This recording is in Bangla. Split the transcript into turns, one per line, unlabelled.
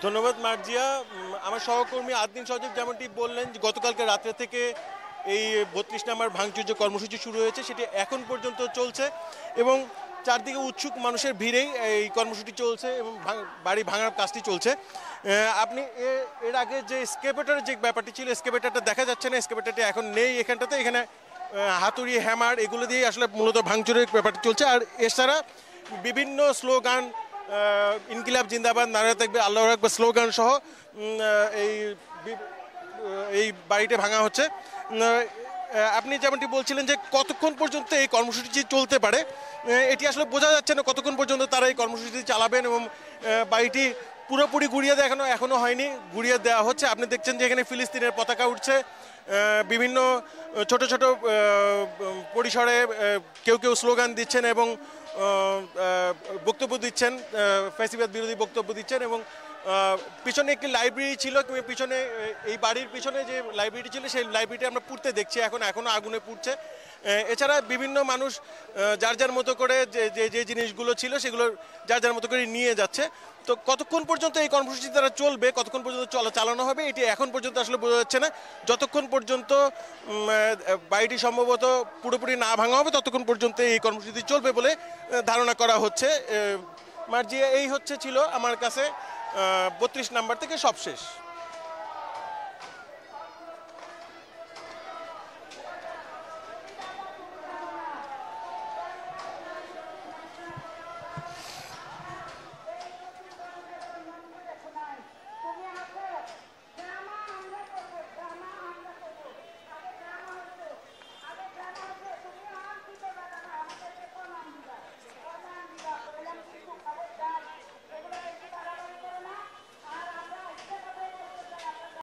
ধন্যবাদ মার্জিয়া। আমার সহকর্মী আদ্দিন সজীব যেমনটি বললেন যে গতকালকে রাত্রে থেকে এই ৩২ নম্বর ভাঙচুর যে কর্মসূচি শুরু হয়েছে সেটি এখন পর্যন্ত চলছে এবং চারদিকে উৎসুক মানুষের ভিড়েই এই কর্মসূচি চলছে এবং বাড়ি ভাঙার কাজটি চলছে। আপনি এর আগে যে এসকেভেটরের যে ব্যাপারটি ছিল, এসকেভেটরটা দেখা যাচ্ছে না, এসকেভেটরটি এখন নেই এখানটাতে। এখানে হাতুড়ি, হ্যামার এগুলো দিয়েই আসলে মূলত ভাঙচুরের ব্যাপারটি চলছে। আর এছাড়া বিভিন্ন স্লোগান, ইনকিলাব জিন্দাবাদ, নারা থাকবে, আল্লাহু আকবার স্লোগান সহ এই এই বাড়িটা ভাঙা হচ্ছে। আপনি যেমনটি বলছিলেন যে কতক্ষণ পর্যন্ত এই কর্মসূচি চলতে পারে, এটি আসলে বোঝা যাচ্ছে না কতক্ষণ পর্যন্ত তারা এই কর্মসূচি চালাবেন এবং বাড়িটি পুরোপুরি গুড়িয়ে এখনো হয়নি, গুড়িয়ে দেওয়া হচ্ছে। আপনি দেখছেন যে এখানে ফিলিস্তিনের পতাকা উঠছে, বিভিন্ন ছোট ছোট পরিসরে কেউ কেউ স্লোগান দিচ্ছেন এবং বক্তব্য দিচ্ছেন, ফ্যাসিবাদ বিরোধী বক্তব্য দিচ্ছেন। এবং পিছনে একটি লাইব্রেরি ছিল, পিছনে এই বাড়ির পিছনে যে লাইব্রেরিটি ছিল সেই লাইব্রেরিটি আমরা পুড়তে দেখছি, এখনো আগুনে পুড়ছে। এছাড়া বিভিন্ন মানুষ যার যার মতো করে যে জিনিসগুলো ছিল সেগুলো যার যার মতো করে নিয়ে যাচ্ছে। তো কতক্ষণ পর্যন্ত এই কর্মসূচি তারা চলবে, কতক্ষণ পর্যন্ত চালানো হবে, এটি এখন পর্যন্ত আসলে বোঝা যাচ্ছে না। যতক্ষণ পর্যন্ত বাড়িটি সম্ভবত পুরোপুরি না ভাঙা হবে ততক্ষণ পর্যন্ত এই কর্মসূচি চলবে বলে ধারণা করা হচ্ছে। মার্জিয়া, এই ছিল আমার কাছে ৩২ নাম্বার থেকে সবশেষ।